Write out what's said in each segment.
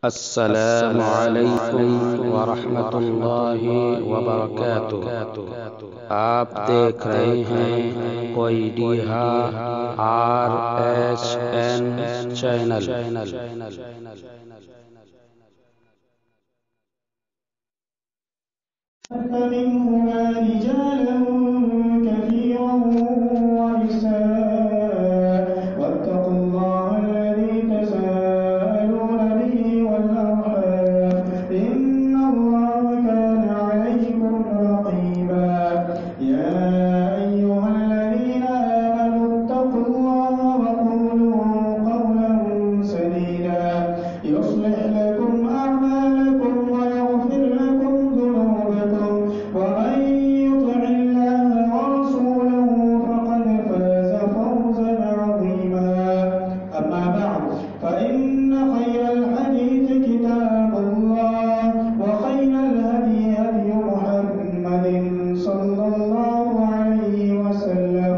السلام علیکم ورحمۃ اللہ وبرکاتہ۔ آپ دیکھ رہے ہیں کوئی RSN چینل۔ فمنهما رجالا كثيرا ونساء واتقوا الله الذي تساءلون به والأرحام إن الله كان عليكم رقيبا يا أيها الذين آمنوا اتقوا الله وقولوا قولا سديدا يصلح لكم أعمالكم ويغفر لكم ذنوبكم ومن يطع الله ورسوله فقد فاز فوزا عظيما أما بعد فإن خير الحديث كتاب الله وخير الهدي هدي محمد صلى الله عليه وسلم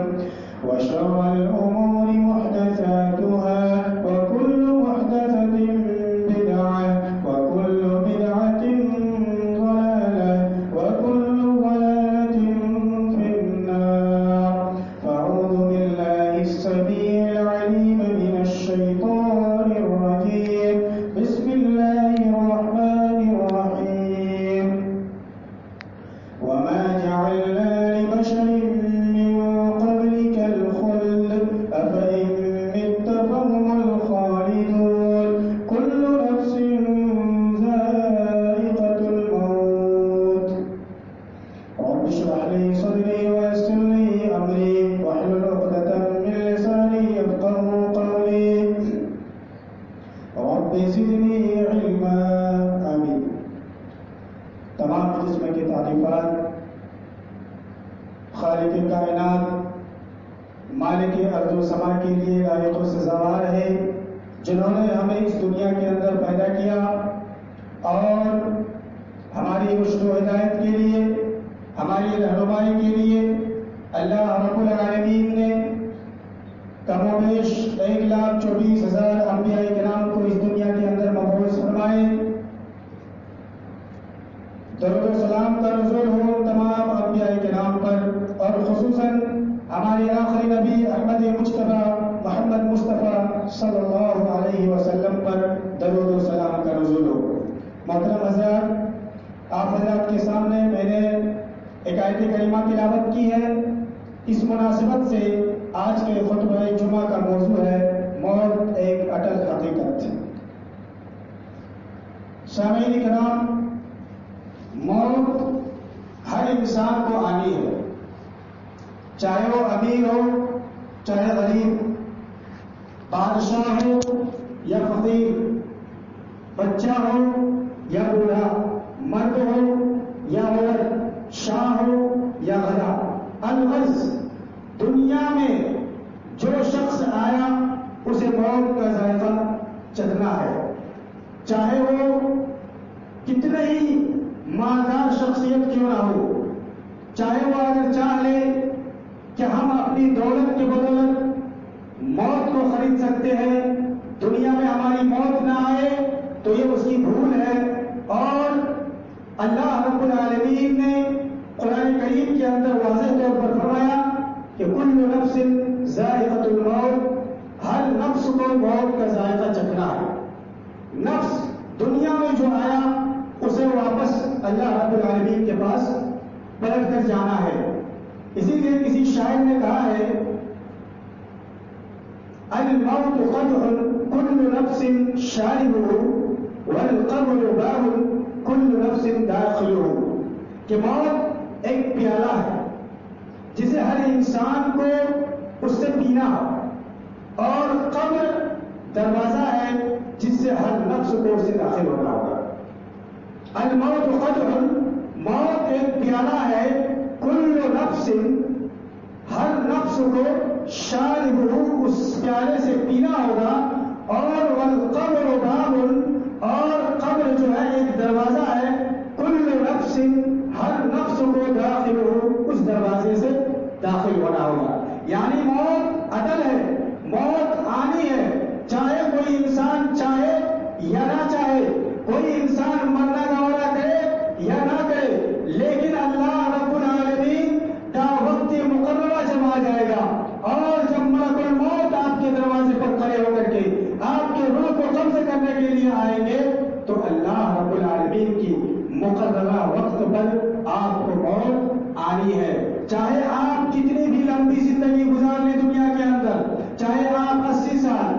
وشر الأمور محدثاتها وكل محدثة بدعة وكل بدعة ضلالة وكل ضلالة في النار فأعوذ بالله السميع العليم من الشيطان الرجيم بسم الله الرحمن الرحيم وما جعلنا لبشر من قبلك الخلد أفإن مت فهم الخالدون كل نفس ذائقة الموت رب اشرح لي صدري ويسر لي أمري واحلل عقدة من لساني يفقهوا قولي رب زدني علما آمين۔ تمام جسم کی تعریفات خالق کائنات مالک ارض و سما کے لیے لائق و سزاوار ہے، جنہوں نے ہمیں اس دنیا کے اندر پیدا کیا اور ہماری رشد و ہدایت کے لیے، ہماری رہنمائی کے لیے اللہ رب العالمین نے کم و بیش 1,24,000 انبیاء کرام کو اس دنیا کے اندر مبعوث فرمائے۔ درود و سلام کا نزول ہو تمام انبیاء کرام پر، اور خصوصاً ہمارے آخری نبی احمد مجتبیٰ محمد مصطفیٰ صلی اللہ علیہ وسلم پر درود و سلام کا نزول ہو۔ محترم حضرات، آپ حضرات کے سامنے میں نے ایک آیت کریمہ تلاوت کی ہے۔ اس مناسبت سے آج کے خطبہ جمعہ کا موضوع ہے موت ایک اٹل حقیقت۔ سامعین کرام، موت ہر انسان کو آنی ہے، چاہے وہ امیر ہو چاہے غریب، بادشاہ ہو یا فقیر، بچہ ہو یا بوڑھا، مرد ہو یا عورت، شاہ ہو یا غلہ، الغرض دنیا میں جو شخص آیا اسے موت کا ذائقہ چکھنا ہے، چاہے وہ کتنے ہی مالدار شخصیت کیوں نہ ہو، چاہے وہ اگر چاہ لے کہ ہم اپنی دولت کے بدولت موت کو خرید سکتے ہیں، دنیا میں ہماری موت نہ آئے تو یہ اس کی بھول ہے۔ اور اللہ رب العالمین نے قرآن کریم کے اندر واضح طور پر فرمایا کہ کل نفس ذائقۃ الموت، ہر نفس کو موت کا ذائقہ چکھنا ہے۔ نفس دنیا میں جو آیا اسے واپس اللہ رب العالمین کے پاس پلٹ کر جانا ہے۔ اسی لیے کسی شاعر نے کہا ہے الموت قدح كل نفس شاربه والقبر باب كل نفس داخله، کہ موت ایک پیالہ ہے جسے ہر انسان کو اس سے پینا ہو، اور قبر دروازہ ہے جس سے ہر نفس کو اسے داخل ہونا ہوگا۔ الموت قدح، موت ایک پیالہ ہے، کل نفس، ہر نفس کو شاربہ، اس پیالے سے پینا ہوگا، اور والقبر باب، اور قبر جو ہے ایک دروازہ ہے، کل نفس، ہر نفس کو داخل ہو، اس دروازے سے داخل ہونا ہوگا۔ یعنی موت اٹل ہے، موت آنی ہے، چاہے کوئی انسان چاہے یا نہ چاہے، کوئی انسان مرنا گوارا کرے یا نہ کرے، لیکن اللہ رب العالمین کا وقت مقررہ جب آ جائے گا اور جب ملک الموت آپ کے دروازے پر کھڑے ہو کر کے آپ کے روح کو قبض کرنے کے لیے آئیں گے، تو اللہ رب العالمین کی مقررہ وقت پر آپ کو موت آنی ہے۔ چاہے آپ کتنی بھی لمبی زندگی گزار لیں دنیا کے اندر، چاہے آپ 80 سال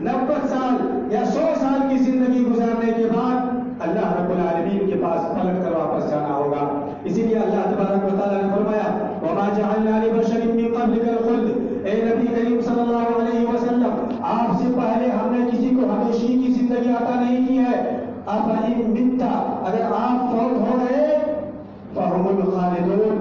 90 سال یا 100 سال کی زندگی گزارنے کے بعد اللہ رب العالمین کے پاس پلٹ کر واپس جانا ہوگا۔ اسی لیے اللہ تبارک و تعالیٰ نے فرمایا وَمَا جَعَلْنَا لِبَشَرٍ مِّن قَبْلِكَ الْخُلْدَ، اے نبی کریم صلی اللہ علیہ وسلم، آپ سے پہلے ہم نے کسی کو ہمیشہ کی زندگی عطا نہیں کی ہے۔ أَفَإِن مِتَّ، اگر آپ فوت ہو گئے، فَهُمُ الْخَالِدُونَ،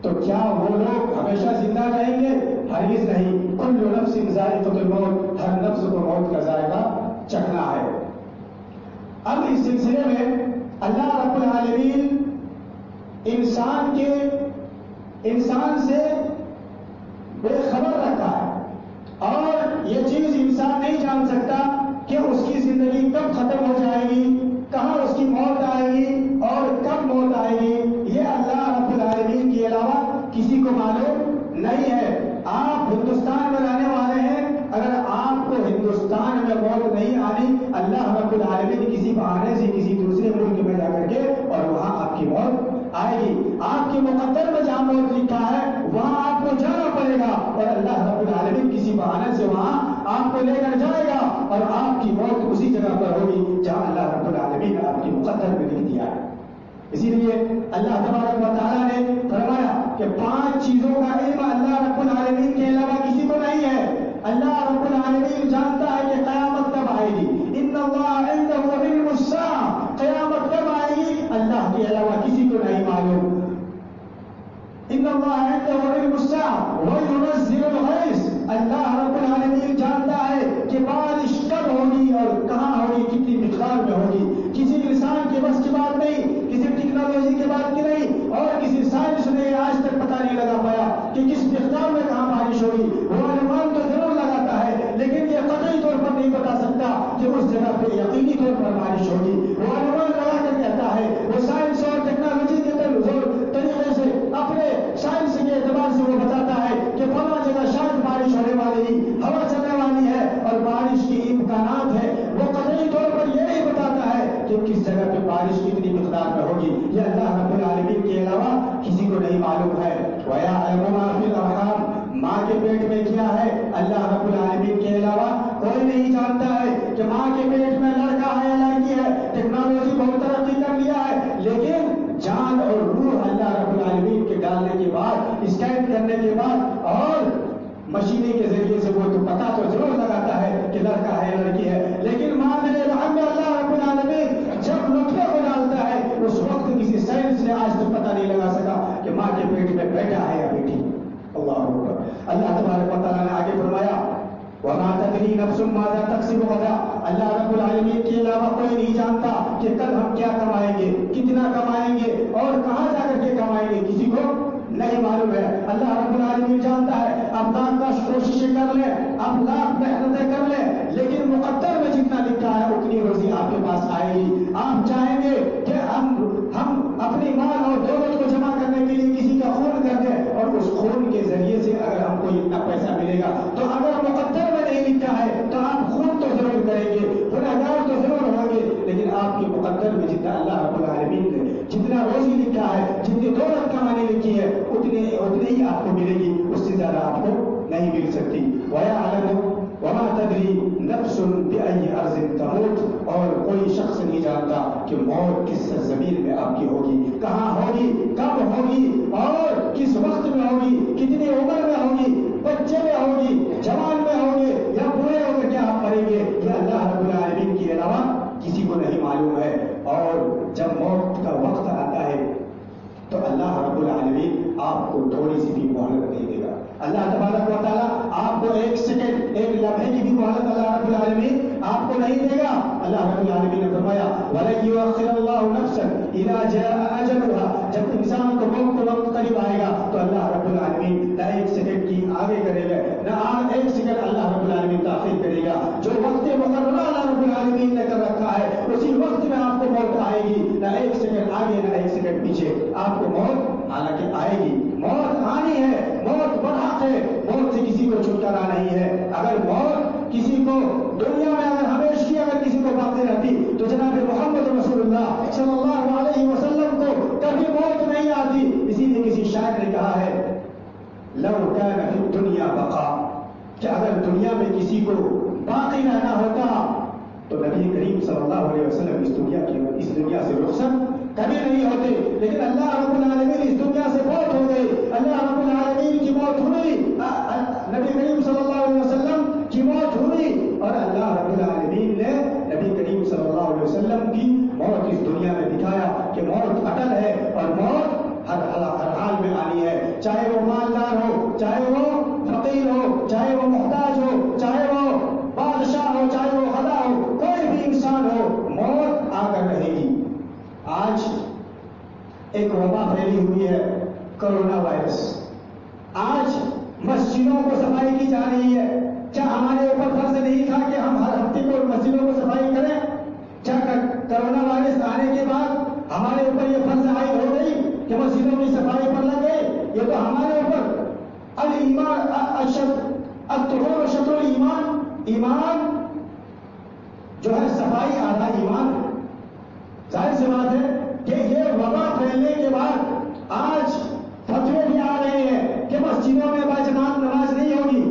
تو کیا وہ لوگ ہمیشہ زندہ رہیں گے؟ ہرگز نہیں۔ كُلُّ نَفْسٍ ذَائِقَةُ الْمَوْتِ، ہر نفس کو موت کا ذائقہ چکھنا ہے۔ اب اس سلسلے میں اللہ رب العالمین انسان سے بے خبر رکھا ہے، اور یہ چیز انسان نہیں جان سکتا کہ اس کی زندگی کب ختم ہو جائے گی، کہاں اس کی موت آئے گی اور کب موت آئے گی، یہ اللہ رب العالمین کے علاوہ کسی کو معلوم نہیں ہے۔ آپ ہندوستان میں رہنے والے ہیں، اگر آپ کو ہندوستان میں موت نہیں آنی، اللہ رب العالمین کسی بہانے سے کسی دوسرے ملک میں جا کر کے اور وہاں آپ کی موت آئے گی۔ آپ کے مقدر میں جہاں موت لکھا ہے وہاں آپ کو جانا پڑے گا، اور اللہ رب العالمین کسی بہانے سے وہاں آپ کو لے کر جائے گا، اور آپ کی موت اسی جگہ پر ہوگی جہاں اللہ رب العالمین نے آپ کے مقدر میں لکھ دیا ہے۔ اسی لیے اللہ تبارک و تعالیٰ نے فرمایا کہ 5 چیزوں کا علم اللہ رب العالمین کے علاوہ کسی کو نہیں ہے۔ اللہ رب العالمین جانتا ہے کہ قیامت کب آئے گی، ان اللہ عنده علم الساعہ، قیامت کب آئے گی اللہ کے علاوہ کسی کو نہیں معلوم۔ ان اللہ عنده علم الساعہ وینزل الغیث، اللہ رب العالمین جانتا ہے کہ بارش کب ہوگی اور کہاں ہوگی، کتنی مقدار میں ہوگی، کسی انسان کے بس کی بات نہیں، کسی ٹیکنالوجی کے بات کی نہیں، اور کسی سائنس نے آج تک پتہ نہیں لگا پایا کہ کس مقدار میں کہاں بارش ہوگی۔ وہ انومان تو ضرور لگاتا ہے، لیکن یہ قطعی طور پر نہیں بتا سکتا کہ اس جگہ پہ یقینی طور پر بارش ہوگی۔ وہ انومان لگا کر کہتا ہے، وہ سائنس اور ٹیکنالوجی کے طریقے سے اپنے سائنس کے اعتبار سے وہ بتاتا ہے کہ فلاں جگہ شاید بارش ہونے والی، ہوا چلنے والی ہے اور بارش کی امکانات ہے۔ وہ قطعی طور پر یہ نہیں بتاتا ہے کہ کس جگہ پہ بارش کتنی مقدار میں ہوگی، یہ اللہ رب العالمین کے علاوہ کسی کو نہیں معلوم ہے۔ وَيَعْلَمُ مَا فِي الْأَرْحَامِ، ماں کے پیٹ میں کیا ہے اللہ رب العالمین کے علاوہ کوئی نہیں جانتا ہے کہ ماں کے پیٹ میں لڑکا ہے یا لڑکی ہے۔ ٹیکنالوجی بہت ترقی کر لیا ہے، لیکن جان اور روح اللہ رب العالمین کے ڈالنے کے بعد، اسکین کرنے کے بعد اور مشینیں کے ذریعے سے وہ تو پتہ تو ضرور لگاتا ہے کہ لڑکا ہے یا لڑکی ہے، لیکن ماں میرے رحم میں اللہ رب العالمین جب نطفے کو ڈالتا ہے اس وقت کسی سائنس نے آج تک پتہ نہیں لگا سکا کہ ماں کے پیٹ میں بیٹا ہے یا بیٹی۔ اللہ اکبر۔ اللہ تبارک و تعالیٰ نے آگے فرمایا وَمَا تَدْرِي نَفْسٌ مَاذَا تَكْسِبُ غَدًا، اللہ رب العالمین کے علاوہ کوئی نہیں جانتا کہ کل ہم کیا کمائیں گے، کتنا کمائیں گے اور کہاں جا کر کے کمائیں گے، کسی کو نہیں معلوم ہے۔ اللہ رب العالمین جانتا ہے آپ لاکھ کوششیں کر لیں، آپ لاکھ محنتیں کر لیں، لیکن مقدر میں جتنا لکھا ہے اتنی روزی آپ کے پاس آئے گی۔ آپ چاہیں گے کہ ہم اپنی مال اور دولت کو جمع کرنے کے لیے کسی کا خون کر دیں، اور اس خون کے ذریعے سے اگر ہم کو اتنا پیسہ ملے گا، تو اگر مقدر میں نہیں لکھا ہے تو آپ خون تو ضرور کریں گے، گنہگار تو ضرور ہوں گے، لیکن آپ کے مقدر میں جتنا اللہ رب العالمین نے جتنا روزی لکھا ہے، جتنی دولت کمانے لکھی ہے، اتنے ہی آپ کو ملے گی، اس سے زیادہ آپ کو نہیں مل سکتی۔ وَيَعْلَمُ وَمَا تَدْرِي نَفْسٌ بِأَيِّ أَرْضٍ تَمُوتُ، اور کوئی شخص نہیں جانتا کہ موت کس سرزمین میں آپ کی ہوگی، کہاں ہوگی، کب ہوگی اور کس وقت میں ہوگی، کتنی عمر میں ہوگی، بچے میں ہوگی، جوان میں ہوگی یا بوڑھے ہو کر کے آپ مریں گے، یہ اللہ رب العالمین کے علاوہ کسی کو نہیں معلوم ہے۔ اور جب موت کا وقت آتا ہے تو اللہ رب العالمین آپ کو تھوڑی سی بھی مہلت نہیں دے گا۔ اللہ تبارک و تعالیٰ آپ کو ایک سیکنڈ، ایک لمحے کی بھی مہلت اللہ رب العالمین آپ کو نہیں دے گا۔ اللہ رب العالمین نے فرمایا وَلَن يُؤَخِّرَ اللَّهُ نَفْسًا إِذَا جَاءَ أَجَلُهَا، جب انسان کو موت کا وقت قریب آئے گا تو اللہ رب العالمین نہ ایک سیکنڈ کی آگے کرے گا، نہ ایک سیکنڈ اللہ رب العالمین تاخیر کرے گا۔ جو وقت مقررہ اللہ رب العالمین نے کر رکھا ہے اسی وقت میں آپ کو دنیا میں اگر ہمیشہ اگر کسی کو باقی رہتی تو جناب محمد رسول اللہ صلی اللہ علیہ وسلم کو کبھی موت نہیں آتی. اسی لیے کسی شاعر نے کہا ہے لو کان فی الدنیا بقا، کہ اگر دنیا میں کسی کو باقی رہنا ہوتا تو نبی کریم صلی اللہ علیہ وسلم اس دنیا سے رخصت کبھی نہیں ہوتے. لیکن اللہ رب العالمین اس دنیا سے فوت ہو گئے. اللہ رب العالمین کی موت ہوئی، نبی کریم صلی اللہ علیہ وسلم کی موت ہوئی، اور اللہ رب العالمین نے نبی کریم صلی اللہ علیہ وسلم کی موت اس دنیا میں دکھایا کہ موت اٹل ہے اور موت ہر حال میں آنی ہے. چاہے وہ مالدار ہو، چاہے وہ فقیر ہو، چاہے وہ محتاج ہو، چاہے وہ بادشاہ ہو، چاہے وہ خدا ہو، کوئی بھی انسان ہو، موت آ کر رہے گی. آج ایک وبا پھیلی ہوئی ہے، کرونا وائرس. آج مسجدوں کو صفائی کی جا رہی ہے. کیا ہمارے اوپر فرض نہیں تھا کہ ہم ہر ہفتے کو مسجدوں کو صفائی کریں؟ کیا کرونا وائرس آنے کے بعد ہمارے اوپر یہ فرض عائد ہو گئی کہ مسجدوں کی صفائی پر لگ گئے؟ یہ تو ہمارے اوپر الایمان الطہور شطر الایمان، ایمان جو ہے صفائی آدھا ایمان ہے. ظاہر سی بات ہے کہ یہ وبا پھیلنے کے بعد آج فتوے بھی آ رہے ہیں کہ مسجدوں میں باجماعت نماز نہیں ہوگی.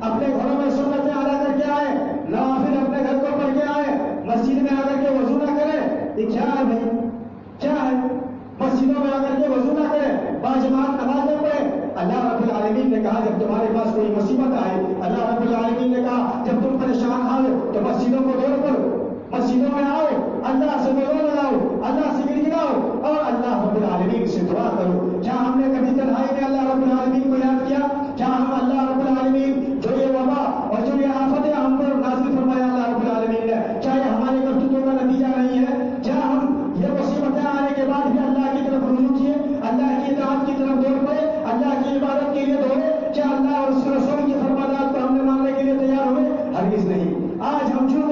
اپنے گھروں میں سنتیں ادا کر کے آئے، نوافل اپنے گھر کو پڑھ کے آئے، مسجد میں آ کر کے وضو نہ کرے. یہ کیا ہے بھائی؟ کیا ہے؟ مسجدوں میں آ کر کے وضو نہ کرے، باجماعت نماز نہ پڑھے. اللہ رب العالمین نے کہا جب تمہارے پاس کوئی مصیبت آئے، اللہ رب العالمین نے کہا جب تم پریشان آؤ تو مسجدوں کو دور کرو، مسجدوں میں آؤ، اللہ سے گلو لگاؤ، اللہ سے گر گراؤ اور اللہ رب العالمین سے دعا کرو. کیا ہم نے کبھی تنہائی میں اللہ رب العالمین کو یاد کیا؟ کیا ہم اللہ رب العالمین جو یہ وبا اور جو یہ آفتیں ہم پر نازل فرمایا اللہ رب العالمین نے، کیا یہ ہمارے کرتوتوں کا نتیجہ نہیں ہے؟ کیا ہم یہ مصیبتیں آنے کے بعد بھی اللہ کی طرف رجوع کیے، اللہ کی اطاعت کی طرف دوڑ پڑے، اللہ کی عبادت کے لیے دوڑے؟ کیا اللہ اور اس کے رسول کی فرمانات کو ہم نے ماننے کے لیے تیار ہوئے؟ ہرگز نہیں. آج ہم جو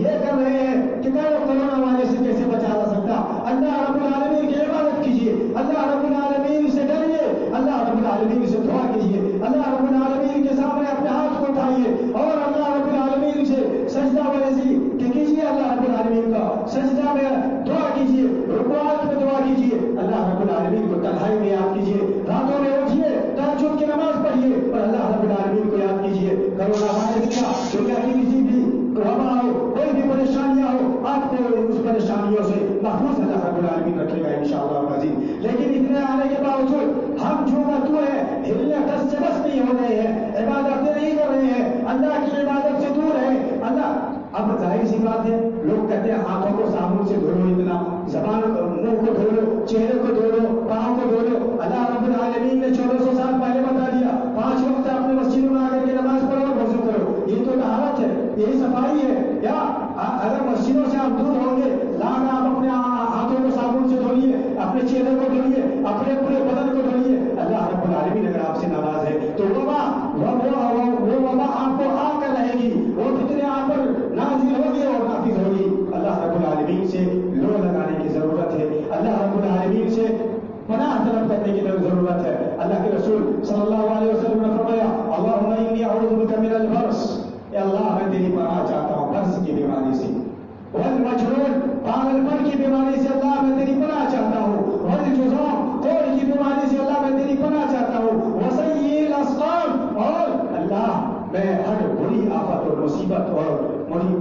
یہ کر رہے ہیں کہ کورونا وائرس سے کیسے بچا جا سکتا. اللہ رب العالمین کی عبادت کیجیے، اللہ رب العالمین سے ڈریے، اللہ رب العالمین سے دعا کیجیے، اللہ رب العالمین کے سامنے اپنے ہاتھ کو اٹھائیے اور اللہ رب العالمین سے سجدہ ورزی کیجیے. اللہ رب العالمین کا سجدہ میں دعا کیجیے، رکوعات میں دعا کیجیے. اللہ رب العالمین کو تنہائی میں یاد کیجیے، راتوں میں اٹھیے، تہجد کی نماز پڑھیے اور اللہ رب العالمین کو یاد کیجیے. کرونا وائرس کا دنیا کی کسی بھی وبا ہو، کوئی بھی پریشانیاں ہو، آپ کو اس پریشانیوں سے محفوظ اللہ رب العالمین رکھے گا انشاءاللہ العزیز. لیکن اتنے آنے کے باوجود ہم جو متو ہے، ہلنے دس سے بس نہیں ہو رہے ہیں، عبادتیں نہیں کر رہے ہیں، اللہ کی عبادت سے دور ہے. اللہ اب ظاہر سی بات ہے، لوگ کہتے ہیں ہاتھوں کو صابن سے دھو لو، اتنا زبان منہ کو دھو لو، چہرے کو دھو لو، پاؤں کو دھو لو. اللہ رب العالمین نے 1400 سال پہلے بتا دیا 5 وقت اپنے مسجدوں میں آ کر کے نماز پڑھو اور وضو کرو. یہ تو طہارت ہے، یہی صفائی ہے. یا اگر مسجدوں سے آپ دور ہوں گے، لاکھ آپ اپنے ہاتھوں کو صابن سے دھولیے، اپنے چہرے کو دھولیے، اپنے پورے بدن کو دھولیے. اللہ رب العالمین اگر آپ سے ناراض ہے تو وہ وبا آپ کو آ کر رہے گی، وہ فتنے آپ پر نازل ہوگی اور نافذ ہوگی. اللہ رب العالمین سے لو لگانے کی ضرورت ہے، اللہ رب العالمین سے پناہ طلب کرنے کی ضرورت ہے. اللہ کے رسول صلی اللہ علیہ وسلم نے فرمایا اللہم انی اعوذ بک من البرص، اے اللہ میں تیری پناہ چاہتا ہوں برص کی بیماری سے، والمجنون پاگل پن کی بیماری سے اللہ میں تیری پناہ چاہتا ہوں، والجذام کوڑ کی بیماری سے اللہ میں تیری پناہ چاہتا ہوں، وسیء الاسقام اور اللہ میں ہر بری آفت اور مصیبت اور بری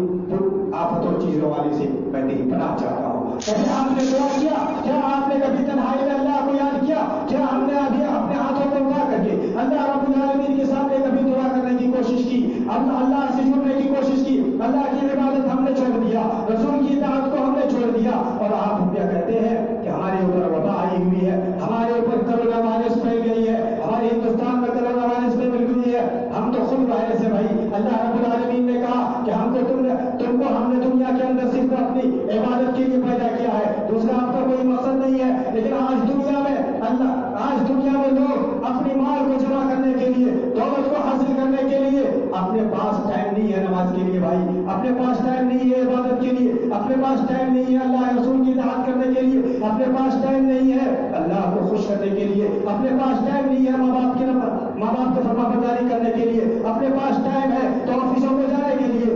آفت اور چیزوں والے سے میں تیری پناہ چاہتا ہوں. کبھی آپ نے دعا کیا؟ کیا آپ نے کبھی تنہائی میں اللہ کو یاد کیا؟ کیا ہم نے ابھی اپنے ہاتھوں کو اٹھا کر کے اللہ رب العالمین کے سامنے کبھی دعا کرنے کی کوشش کی؟ اللہ سے جڑنے کی کوشش کی؟ اللہ کی عبادت ہم نے چھوڑ دیا، رسول کی اطاعت کو ہم نے چھوڑ دیا اور آپ کیا کہتے ہیں کہ ہمارے اوپر وبا آئی ہوئی ہے، ہمارے اوپر کرونا وائرس پھیل گئی ہے، ہمارے ہندوستان میں کرونا وائرس پھیل گئی ہے، ہم تو خود وائرس ہے. بھائی اللہ رب العالمین نے کہا کہ ہم کو ہم نے دنیا کے اندر صرف اپنی عبادت کے لیے پیدا کیا ہے، دوسرا آپ کا کوئی مقصد نہیں ہے. لیکن آج دنیا میں لوگ اپنی مال کو جمع کرنے کے لیے، دولت کو حاصل کرنے کے لیے اپنے پاس ٹائم نہیں ہے نماز کے لیے. بھائی اپنے پاس ٹائم نہیں ہے عبادت کے لیے، اپنے پاس ٹائم نہیں ہے اللہ رسول کی اطاعت کرنے کے لیے، اپنے پاس ٹائم نہیں ہے اللہ کو خوش کرنے کے لیے، اپنے پاس ٹائم نہیں ہے ماں باپ کو فرما برداری کرنے کے لیے، اپنے پاس ٹائم ہے تو آفسوں کو جانے کے لیے،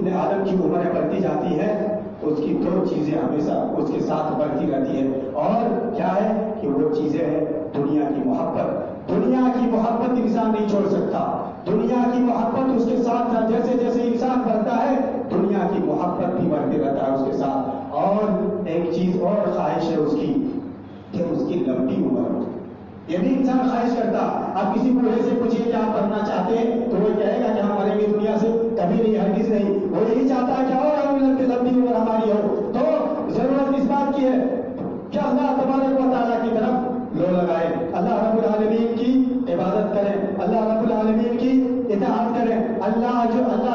ابن آدم کی عمر بڑھتی جاتی ہے اس کی دو چیزیں ہمیشہ اس کے ساتھ بڑھتی رہتی ہے، اور کیا ہے کہ وہ چیزیں ہیں دنیا کی محبت۔ دنیا کی محبت انسان نہیں چھوڑ سکتا، دنیا کی محبت اس کے ساتھ جیسے جیسے انسان بڑھتا ہے دنیا کی محبت بھی بڑھتے رہتا ہے اس کے ساتھ۔ اور ایک چیز اور خواہش ہے اس کی کہ اس کی لمبی عمر ہو، یہ بھی انسان خواہش کرتا۔ آپ کسی بوڑھے سے پوچھیے کہ آپ بننا چاہتے ہیں تو وہ کہے گا کہ ہم مریں گے دنیا سے، کبھی نہیں، ہرگز نہیں۔ وہ یہی چاہتا ہے کہ اور لمبی عمر ہماری ہو۔ تو ضرورت اس بات کی ہے کہ اللہ تبارک و تعالیٰ کی طرف لو لگائے، اللہ رب العالمین کی عبادت کریں، اللہ رب العالمین کی اطاعت کریں۔ اللہ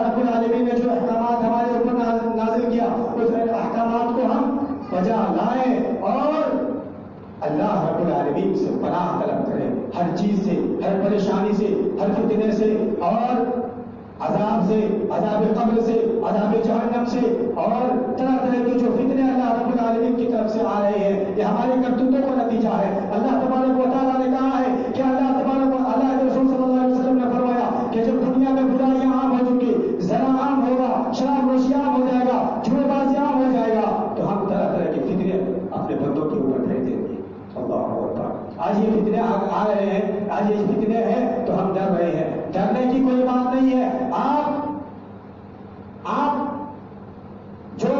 رب العالمین نے جو احکامات ہمارے اوپر نازل کیا اس احکامات کو ہم بجا لائیں، اور اللہ رب العالمین سے پناہ طلب کریں، ہر چیز سے، ہر پریشانی سے، ہر فتنے سے، اور عذاب سے، عذاب قبر سے، عذاب جہنم سے، اور طرح طرح کے جو فتنے اللہ رب العالمین کی طرف سے آ رہے ہیں یہ ہماری کرتوتوں کا نتیجہ ہے۔ اللہ تبارک و تعالیٰ نے کہا ہے کہ اللہ کے رسول صلی اللہ علیہ وسلم نے فرمایا کہ جب دنیا میں برائیاں عام ہو چکی، زنا عام ہوگا، شراب نوشی عام ہو جائے گا، جوئے بازی عام ہو جائے گا، تو ہم طرح طرح کے فتنے اپنے بندوں کے اوپر بھیج دیں گے۔ اللہ اکبر۔ آج یہ فتنے آ رہے ہیں، آج یہ فتنے ہیں تو ہم ڈر رہے ہیں، ڈرنے کی کوئی بات نہیں ہے۔ آپ جو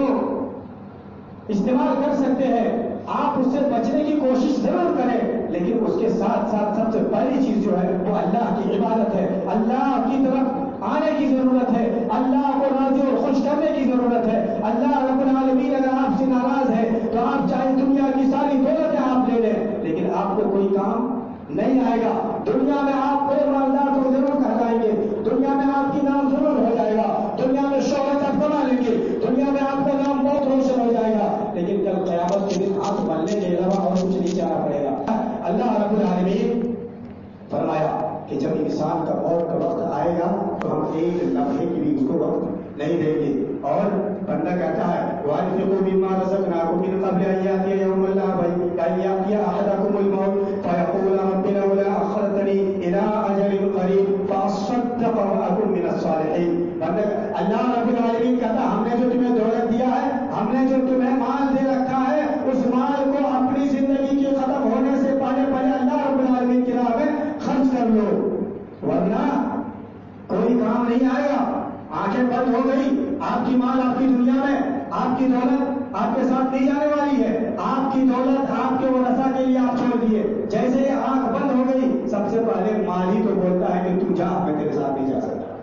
استعمال کر سکتے ہیں آپ اس سے بچنے کی کوشش ضرور کریں، لیکن اس کے ساتھ ساتھ سب سے پہلی چیز جو ہے وہ اللہ کی عبادت ہے، اللہ کی طرف آنے کی ضرورت ہے، اللہ کو راضی اور خوش کرنے کی ضرورت ہے۔ اللہ رب العالمین اگر آپ سے ناراض ہے تو آپ چاہے دنیا کی ساری دولتیں آپ لے لیں لیکن آپ کو کوئی کام نہیں آئے گا۔ دنیا میں آپ بڑے مالدار تو ضرور کہلائیں گے، دنیا میں آپ کی نام ضرور ہو جائے گا، دنیا میں شہرت آپ کما لیں گے، دنیا میں آپ کا نام بہت روشن ہو جائے گا، لیکن کل قیامت کے دن آپ بننے کے علاوہ اور کچھ نہیں چاہنا پڑے گا۔ اللہ رب العالمین فرمایا کہ جب انسان کا موت کا وقت آئے گا تو ہم ایک لمحے کی بھی اس کو وقت نہیں دیں گے، اور بندہ کہتا ہے وَأَنفِقُوا مِمَّا رَزَقْنَاكُم مِّن قَبْلِ أَن يَأْتِيَ يَوْمٌ لَّا يَأْتِيَ أَحَدَكُمُ الْمَوْتُ فَيَقُولَ رَبِّ لَوْلَا أَخَّرْتَنِي إِلَىٰ أَجَلٍ قَرِيبٍ فَأَصَّدَّقَ وَأَكُن مِّنَ الصَّالِحِينَ۔ اللہ رب العالمین کہتا ہم نے جو تمہیں دولت دیا ہے، ہم نے جو تمہیں مال دے رکھا ہے، اس مال کو اپنی زندگی کے ختم ہونے سے پہلے اللہ رب العالمین کی راہ میں خرچ کر لو، ورنہ کوئی کام نہیں آئے گا۔ آنکھیں بند ہو گئی، آپ کی مال آپ کی دنیا میں، آپ کی دولت آپ کے ساتھ نہیں جانے والی ہے، آپ کی دولت آپ کے ورثہ کے لیے آپ چھوڑ دیے۔ جیسے یہ آنکھ بند ہو گئی سب سے پہلے مال ہی تو بولتا ہے کہ تم جا، میں تیرے ساتھ نہیں جا سکتا۔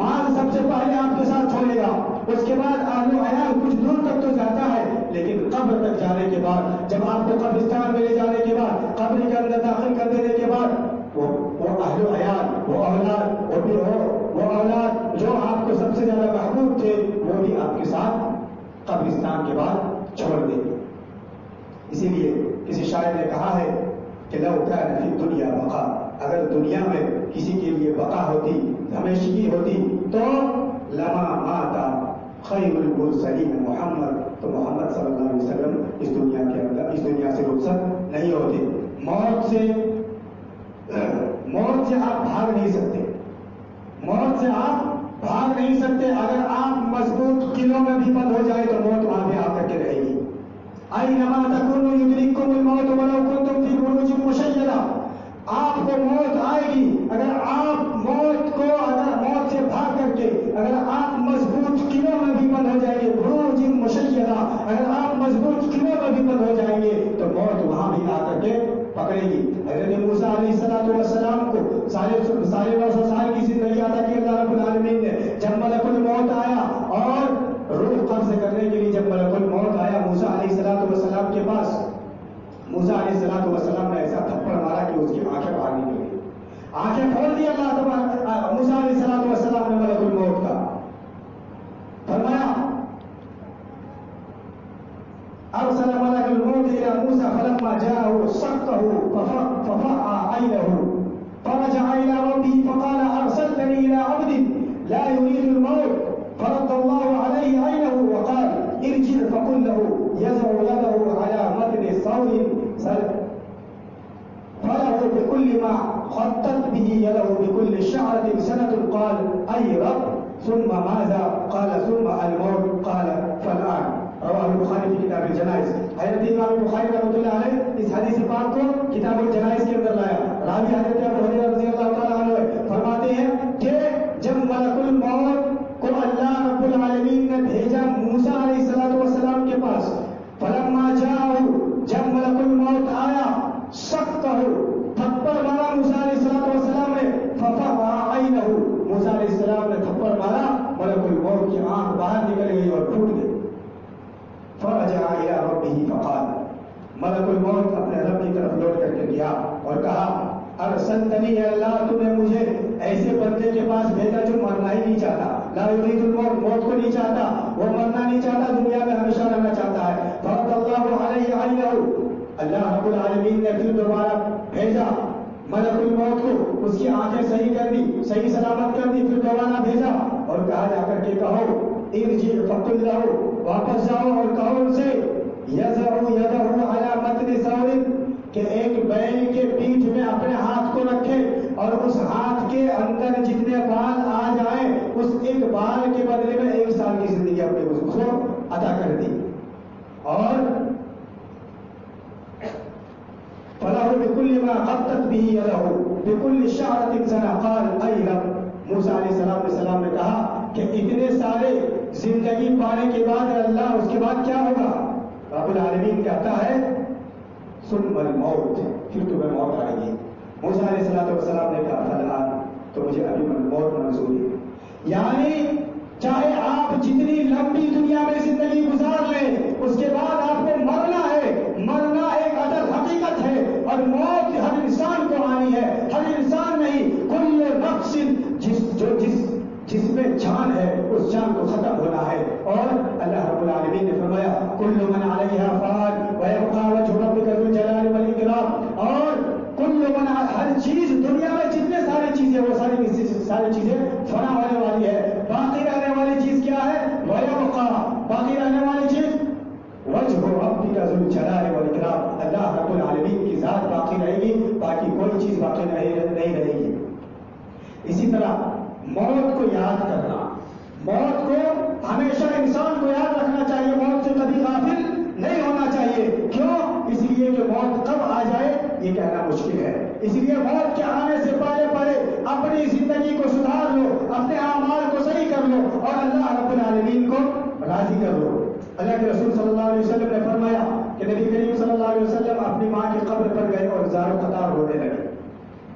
مال سب سے پہلے آپ کے ساتھ چھوڑے گا، اس کے بعد اہل و عیال کچھ دور تک تو جاتا ہے، لیکن قبر تک جانے کے بعد، جب آپ کو قبرستان میں لے جانے کے بعد، قبر کے اندر داخل کر دینے کے بعد، وہ اہل و عیال، وہ اولاد جو آپ کو سب سے زیادہ محبوب تھے وہ بھی آپ کے ساتھ قبرستان کے بعد چھوڑ دیں گے۔ اسی لیے کسی شاعر نے کہا ہے کہ لو کان فی الدنیا بقا، اگر دنیا میں کسی کے لیے بقا ہوتی، ہمیشگی ہوتی، تو لما مات خیر المرسلین محمد، تو محمد صلی اللہ علیہ وسلم اس دنیا کے اندر، اس دنیا سے رخصت نہیں ہوتے۔ موت سے آپ بھاگ نہیں سکتے، موت سے آپ بھاگ نہیں سکتے۔ اگر آپ مضبوط قلعوں میں بھی بند ہو جائے تو موت وہاں پہ آ کر کے رہے گی۔ اینما تکونوا یدرککم الموت ولو کنتم فی بروج مشیدہ، آپ کو موت آئے گی اگر آپ موت سے بھاگ کر کے، اگر آپ مضبوط قلعوں میں بھی بند ہو جائیں گے، بروج مشیدہ، اگر آپ مضبوط قلعوں میں بھی بند ہو جائیں گے تو موت وہاں بھی آ کر کے پکڑے گی۔ حضرت موسیٰ علیہ السلام کو سارے 900 سال کی زندگی عطا کی اللہ رب العالمین نے۔ جب ملک الموت آیا اور روح قبض کرنے کے لیے جب ملک الموت آیا موسیٰ علیہ السلام کے پاس، موسیٰ علیہ السلام نے ایسا تھپڑ مارا کہ اس کی آنکھیں باہر نکل گئی، آنکھیں کھول دی اللہ تبارک موسیٰ علیہ السلام نے ملک الموت کا۔ فرمایا ارسل ملک الموت الى موسى فلما جاءه صكه ففقع عينه فرجع الى ربه فقال ارسلتني الى عبد لا يريد الموت فرد الله عليه عينه وقال ارجع فقل له يزع يده على متن ثور فله بكل ما خطت به يده بكل شعرة سنة قال اي رب ثم ماذا قال ثم الموت قال فالآن رواه البخاری في کتاب الجنائز. حضرت امام بخاری رحمۃ اللہ علیہ اس حدیث پاک کو کتاب الجنائز کے اندر لایا. راوی حضرت ابو ہریرہ رضی اللہ تعالیٰ عنہ فرماتے ہیں کہ جب ملک الموت کو اللہ رب العالمین نے بھیجا موسیٰ علیہ السلام کے پاس، فلما جاءہ جب ملک الموت آیا سقطہ تھپڑ مارا موسیٰ علیہ السلام نے، ففقع عینہ موسیٰ علیہ السلام نے تھپڑ مارا، ملک الموت کی آنکھ باہر نکل گئی اور پھوٹ گئی. فرجع الى ربه فقال ملک الموت اپنے رب کی طرف لوٹ کر کے گیا اور کہا ارسلتنی اے اللہ تو نے مجھے ایسے بندے کے پاس بھیجا جو مرنا ہی نہیں چاہتا، لا یرید الموت موت کو نہیں چاہتا، وہ مرنا نہیں چاہتا، دنیا میں ہمیشہ رہنا چاہتا ہے. فرد اللہ علیہ عینہ اللہ رب العالمین نے پھر دوبارہ بھیجا ملک الموت کو، اس کی آنکھیں صحیح کر دی، صحیح سلامت کر دی، پھر دوبارہ بھیجا اور کہا جا کر کے کہو ارجع فقل له واپس جاؤ اور کہو ان سے یضع یدہ علی متن ثور کہ ایک بیل کے پیٹھ میں اپنے ہاتھ کو رکھے اور اس ہاتھ کے اندر جتنے بال آ جائیں اس ایک بال کے بدلے میں 1 سال کی زندگی اپنے کو عطا کر دی. اور فلاح بكل ما غطت به يده بكل شعرة سنة قال اي رب موسیٰ علیہ السلام نے کہا کہ اتنے سارے زندگی پانے کے بعد اللہ اس کے بعد کیا ہوگا؟ رب العالمین کہتا ہے ثم الموت پھر تمہیں موت آئے گی. موسیٰ علیہ السلام نے کہا فالآن تو مجھے ابھی موت منظور ہے. یعنی چاہے آپ جتنی لمبی دنیا میں زندگی گزار لیں اس کے بعد آپ کو مرنا ہے، مرنا ایک اٹل حقیقت ہے اور موت ہر انسان کو آنی ہے. ہر انسان نہیں، کل نفس جس میں جان ہے اس جان کو ختم ہونا ہے. اور اللہ رب العالمین نے فرمایا کل من علیہا فان ویبقى وجہ ربک ذو الجلال والاکرام. اور کل من ہر چیز دنیا میں جتنے ساری چیزیں وہ ساری چیزیں فنا ہونے والی ہے، باقی رہنے والی چیز کیا ہے؟ ویبقى باقی رہنے والی چیز وجہ ربک ذو الجلال والاکرام اللہ رب العالمین کی ذات باقی رہے گی، باقی کوئی چیز باقی نہیں رہے گی. اسی طرح موت کو یاد کرنا، موت کو ہمیشہ انسان کو یاد رکھنا چاہیے، موت سے کبھی غافل نہیں ہونا چاہیے. کیوں؟ اس لیے کہ موت کب آ جائے یہ کہنا مشکل ہے. اس لیے موت کے آنے سے پہلے اپنی زندگی کو سدھار لو، اپنے اعمال کو صحیح کر لو اور اللہ رب العالمین کو راضی کر لو. اللہ کے رسول صلی اللہ علیہ وسلم نے فرمایا کہ نبی کریم صلی اللہ علیہ وسلم اپنی ماں کی قبر پر گئے اور زار و قطار رونے لگے.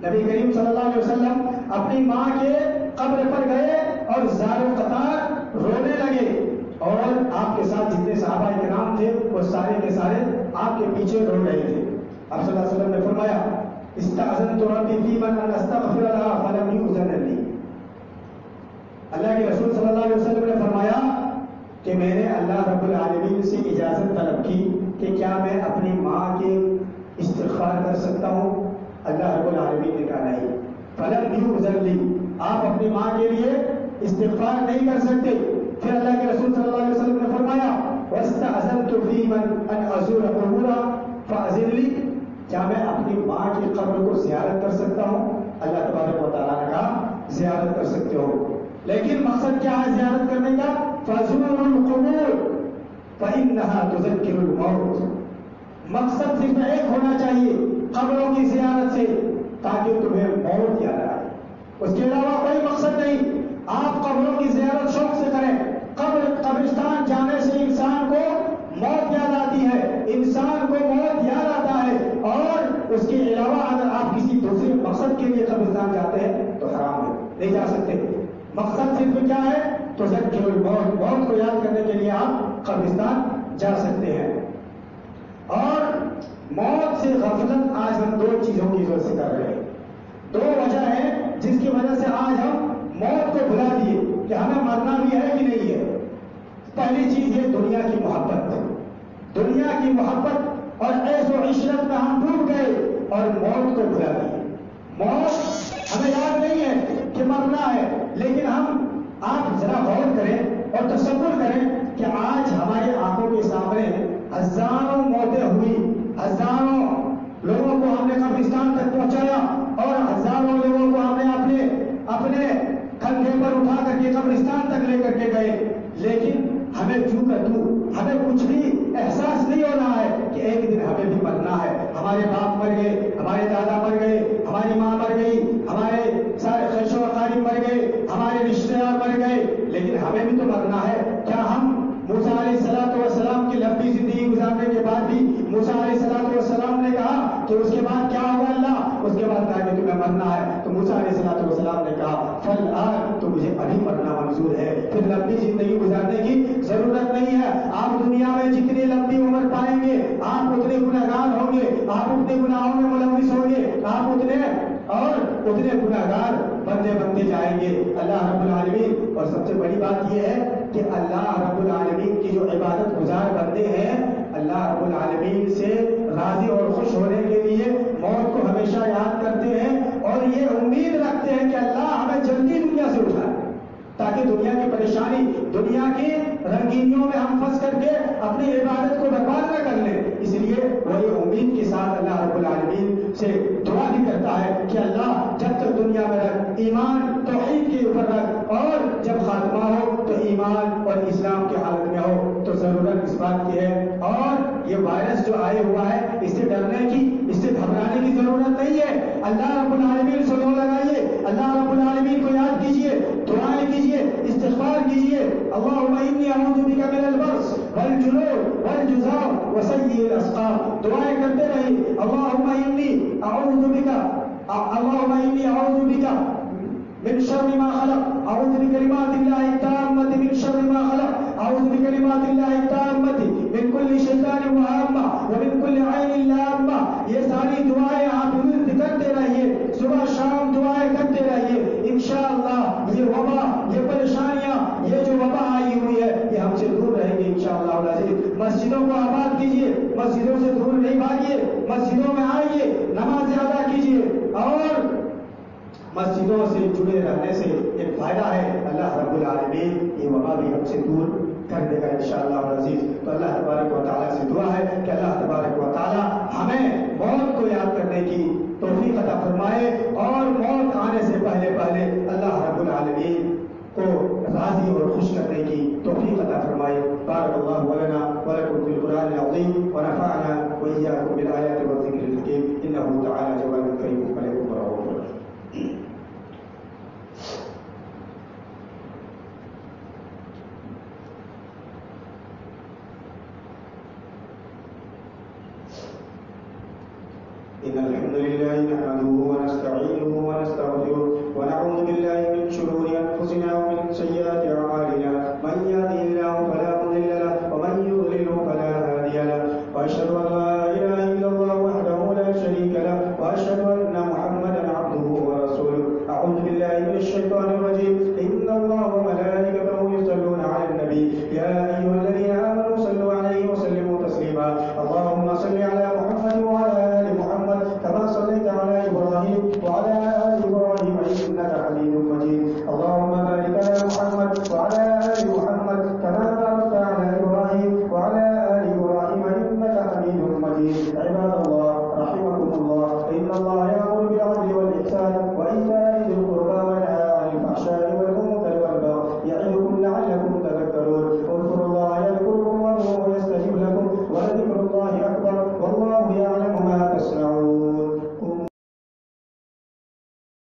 نبی کریم صلی اللہ علیہ وسلم اپنی ماں کے قبر پر گئے اور زار و قطار رونے لگے اور آپ کے ساتھ جتنے صحابہ کرام تھے وہ سارے کے سارے آپ کے پیچھے رو رہے تھے. آپ صلی اللہ علیہ وسلم نے فرمایا استأذنت ربی فی من ان استغفر لها فلم یؤذن لی. اللہ کے رسول صلی اللہ علیہ وسلم نے فرمایا کہ میں نے اللہ رب العالمین سے اجازت طلب کی کہ کیا میں اپنی ماں کے استغفار کر سکتا ہوں؟ اللہ رب العالمین نے کہا نہیں. فلم یؤذن لی آپ اپنی ماں کے لیے استغفار نہیں کر سکتے. پھر اللہ کے رسول صلی اللہ علیہ وسلم نے فرمایا واستأذنت فی من ان ازور قبورها فاذن لی کیا میں اپنی ماں کی قبر کو زیارت کر سکتا ہوں؟ اللہ تبارک و تعالیٰ نے کہا زیارت کر سکتے ہو، لیکن مقصد کیا ہے زیارت کرنے کا؟ فزوروا القبور فإنها تذکر الموت. مقصد صرف ایک ہونا چاہیے قبروں کی زیارت سے تاکہ تمہیں موت یاد آئے، اس کے علاوہ کوئی مقصد نہیں. آپ قبروں کی زیارت شوق سے کریں. قبرستان جانے سے انسان کو موت یاد آتی ہے، انسان کو موت یاد آتا ہے. اور اس کے علاوہ اگر آپ کسی دوسرے مقصد کے لیے قبرستان جاتے ہیں تو حرام ہے، نہیں جا سکتے. مقصد صرف کیا ہے؟ تو ذکر الموت، موت کو یاد کرنے کے لیے آپ قبرستان جا سکتے ہیں. اور موت سے غفلت آج ہم 2 چیزوں کی وجہ سے کر رہے ہیں. 2 وجہ ہیں جس کی وجہ سے آج ہم موت کو بھلا دیے کہ ہمیں مرنا بھی ہے کہ نہیں ہے. پہلی چیز ہے دنیا کی محبت. دنیا کی محبت اور عیش و عشرت میں ہم ڈوب گئے اور موت کو بھلا دیے. موت ہمیں یاد نہیں ہے کہ مرنا ہے، لیکن آپ ذرا غور کریں اور تصور کریں کہ آج ہماری آنکھوں کے سامنے ہزاروں موتیں ہوئی، ہزاروں لوگوں کو ہم نے قبرستان تک پہنچایا اور ہزاروں لوگوں کو ہم نے اپنے کندھے پر اٹھا کر کے قبر قبرستان تک لے کر کے گئے، لیکن ہمیں چوں کا تو ہمیں کچھ بھی احساس نہیں ہو رہا ہے کہ ایک دن ہمیں بھی مرنا ہے۔ ہمارے باپ مر گئے، ہمارے دادا مر گئے، ہماری ماں مر گئی، ہمارے سارے خیش و اقارب مر گئے، ہمارے رشتے دار مر گئے، لیکن ہمیں بھی تو مرنا ہے۔ کیا ہم موسیٰ علیہ السلام کی لمبی زندگی گزارنے کے بعد بھی موسیٰ علیہ السلام نے کہا کہ اس کے بعد کیا ہوگا اللہ؟ اس کے بعد کہا کہ تمہیں مرنا ہے، تو موسیٰ علیہ السلام نے کہا فالآن، تو مجھے ابھی مرنا منظور ہے، پھر لمبی زندگی گزارنے کی ضرورت نہیں ہے۔ آپ دنیا میں جتنی لمبی عمر پائیں گے آپ اتنے گناہگار ہوں گے، آپ اتنے گناہوں میں ملوث ہوں گے، آپ اتنے گناہگار بنتے جائیں گے۔ اللہ رب العالمین، اور سب سے بڑی بات یہ ہے کہ اللہ رب العالمین کی جو عبادت گزار بندے ہیں، اللہ رب العالمین سے راضی اور خوش ہونے کے لیے موت کو ہمیشہ یاد کرتے ہیں اور یہ امید رکھتے ہیں کہ اللہ ہمیں جلدی دنیا سے اٹھائے، تاکہ دنیا کی پریشانی، دنیا کی رنگینیوں میں ہم پھنس کر کے اپنی عبادت کو برباد نہ کر لیں۔ اس لیے وہ یہ امید کے ساتھ اللہ رب العالمین سے دعا بھی کرتا ہے کہ اللہ جب تک دنیا میں رکھ، ایمان توحید کے اوپر رکھ، اور جب خاتمہ ہو تو ایمان اور اسلام کی حالت میں ہو۔ تو ضرورت اس بات کی ہے، اور یہ وائرس جو آئے ہوا ہے اس سے ڈرنے کی، اس سے گھبرانے کی ضرورت نہیں ہے۔ اللہ رب العالمین سے دعا لگائیے، اللہ رب العالمین کو یاد کیجیے، دعائیں کیجیے، استغفار کیجیے۔ اللہم انی اعوذ بک من البرص والجنون والجذام وسیء الاسقام، دعائیں کرتے رہیے۔ اللہم انی اعوذ بک من شر ما خلق، اعوذ بکلمات اللہ التامۃ من شر ما خلق، اعوذ بکلمات اللہ التامۃ من کل شیطان وہامہ ومن کل عین لامہ۔ یہ ساری دعائیں آپ ورد کرتے رہیے، صبح شام دعائیں کرتے رہیے، انشاءاللہ یہ وبا، یہ پریشانیاں، یہ جو وبا آئی ہوئی ہے یہ ہم سے دور رہیں گے انشاءاللہ العزیز۔ مسجدوں کو آباد کیجیے، مسجدوں سے دور نہیں بھاگیے، مسجدوں میں آئیے، نماز ادا کیجیے، اور مسجدوں سے جڑے رہنے سے ایک فائدہ ہے، اللہ رب العالمین یہ وبا بھی ہم سے دور کر دے گا انشاءاللہ العزیز۔ تو اللہ تبارک و تعالیٰ سے دعا ہے کہ اللہ تبارک و تعالیٰ ہمیں موت کو یاد کرنے کی توفیق عطا فرمائے، اور موت آنے سے پہلے اللہ رب العالمین کو راضی اور خوش کرنے کی توفیق عطا فرمائے۔ بارک اللہ لنا ولکم فی القرآن العظیم ونفعنا وإیاکم بالآیات والذکر الحکیم، انہ تعالی جواد کریم علیکم ورحمۃ اللہ۔ إن الحمد لله نحمده ونستعينه ونستغفره ونعوذ بالله من شرور أنفسنا ومن سيئات أعمالنا، من يهده الله فلا مضل له ومن يضلل فلا هادي له، وأشهد أن لا إله إلا الله وحده لا شريك له، وأشهد أن محمدا عبده ورسوله۔ أعوذ بالله من الشيطان الرجيم، إن الله وملائكته يصلون على النبي يا أيها الذين آمنوا صلوا عليه وسلموا تسليما، اللهم صل على محمد وعلى آل محمد كما صليت على إبراهيم وعلى آل إبراهيم إنك حميد مجيد، اللهم بارك على محمد وعلى آل محمد كما باركت على إبراهيم وعلى آل إبراهيم إنك حميد مجيد۔ عباد الله رحمكم الله، إن الله يأمر بالعدل والإحسان وإيتاء ذي القربى وينهى عن الفحشاء والمنكر والبغي يعظكم لعلكم تذكرون، اذكروا الله يذكركم وادعوه يستجب لكم ولذكر الله أكبر والله